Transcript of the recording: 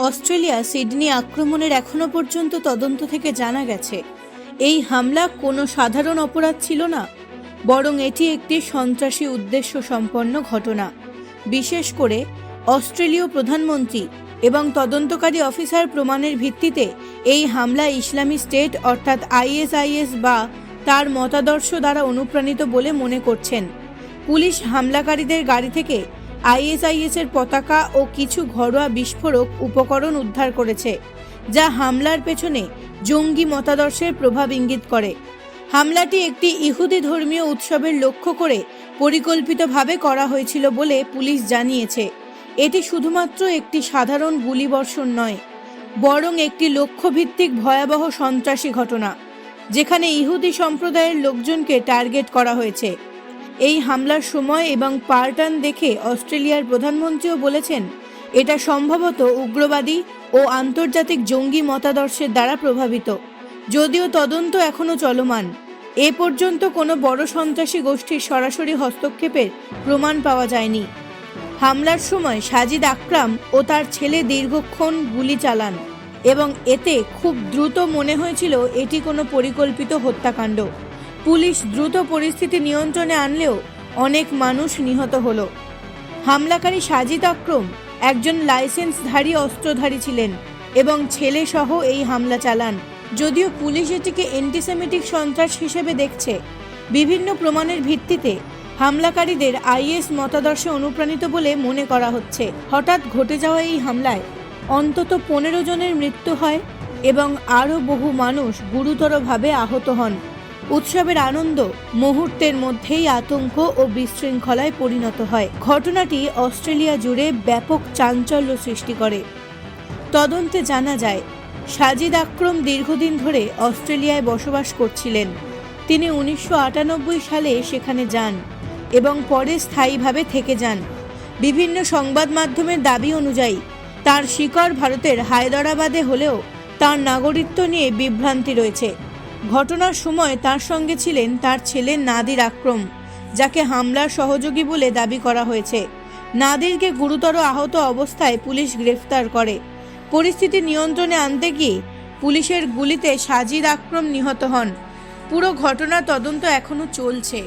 Australia Sydney আক্রমণের এখনো পর্যন্ত তদন্ত থেকে জানা গেছে এই হামলা কোনো সাধারণ অপরাধ ছিল না, বরং এটি একটি সন্ত্রাসী উদ্দেশ্য সম্পন্ন ঘটনা। বিশেষ করে অস্ট্রেলীয় প্রধানমন্ত্রী এবং তদন্তকারী অফিসার প্রমাণের ভিত্তিতে এই হামলা ইসলামী স্টেট অর্থাৎ আইএসআইএস বা তার মতাদর্শ দ্বারা অনুপ্রাণিত বলে মনে করছেন। পুলিশ হামলাকারীদের গাড়ি থেকে আইএসআইএস এর পতাকা ও কিছু ঘরোয়া বিস্ফোরক উপকরণ উদ্ধার করেছে, যা হামলার পেছনে জঙ্গি মতাদর্শের প্রভাব ইঙ্গিত করে। হামলাটি একটি ইহুদি ধর্মীয় উৎসবের লক্ষ্য করে পরিকল্পিতভাবে করা হয়েছিল বলে পুলিশ জানিয়েছে। এটি শুধুমাত্র একটি সাধারণ গুলিবর্ষণ নয়, বরং একটি লক্ষ্যভিত্তিক ভয়াবহ সন্ত্রাসী ঘটনা, যেখানে ইহুদি সম্প্রদায়ের লোকজনকে টার্গেট করা হয়েছে। এই হামলার সময় এবং পার্টান দেখে অস্ট্রেলিয়ার প্রধানমন্ত্রীও বলেছেন, এটা সম্ভবত উগ্রবাদী ও আন্তর্জাতিক জঙ্গি মতাদর্শের দ্বারা প্রভাবিত। যদিও তদন্ত এখনও চলমান, এ পর্যন্ত কোনো বড় সন্ত্রাসী গোষ্ঠীর সরাসরি হস্তক্ষেপের প্রমাণ পাওয়া যায়নি। হামলার সময় সাজিদ আকরাম ও তার ছেলে দীর্ঘক্ষণ গুলি চালান এবং এতে খুব দ্রুত মনে হয়েছিল এটি কোনো পরিকল্পিত হত্যাকাণ্ড। পুলিশ দ্রুত পরিস্থিতি নিয়ন্ত্রণে আনলেও অনেক মানুষ নিহত হলো। হামলাকারী সাজিদ আকরাম একজন লাইসেন্সধারী অস্ত্রধারী ছিলেন এবং ছেলে সহ এই হামলা চালান। যদিও পুলিশ এটিকে অ্যান্টিসেমিটিক সন্ত্রাস হিসেবে দেখছে, বিভিন্ন প্রমাণের ভিত্তিতে হামলাকারীদের আইএস মতাদর্শে অনুপ্রাণিত বলে মনে করা হচ্ছে। হঠাৎ ঘটে যাওয়া এই হামলায় অন্তত 15 জনের মৃত্যু হয় এবং আরও বহু মানুষ গুরুতরভাবে আহত হন। উৎসবের আনন্দ মুহূর্তের মধ্যেই আতঙ্ক ও বিশৃঙ্খলায় পরিণত হয়। ঘটনাটি অস্ট্রেলিয়া জুড়ে ব্যাপক চাঞ্চল্য সৃষ্টি করে। তদন্তে জানা যায়, সাজিদ আকরাম দীর্ঘদিন ধরে অস্ট্রেলিয়ায় বসবাস করছিলেন। তিনি 1998 সালে সেখানে যান এবং পরে স্থায়ীভাবে থেকে যান। বিভিন্ন সংবাদ মাধ্যমের দাবি অনুযায়ী তার শিকড় ভারতের হায়দরাবাদে হলেও তার নাগরিকত্ব নিয়ে বিভ্রান্তি রয়েছে। ঘটনার সময় তার সঙ্গে ছিলেন তার ছেলে নাদির আকরাম, যাকে হামলার সহযোগী বলে দাবি করা হয়েছে। নাদিরকে গুরুতর আহত অবস্থায় পুলিশ গ্রেফতার করে। পরিস্থিতি নিয়ন্ত্রণে আনতে গিয়ে পুলিশের গুলিতে সাজিদ আকরাম নিহত হন। পুরো ঘটনার তদন্ত এখনো চলছে।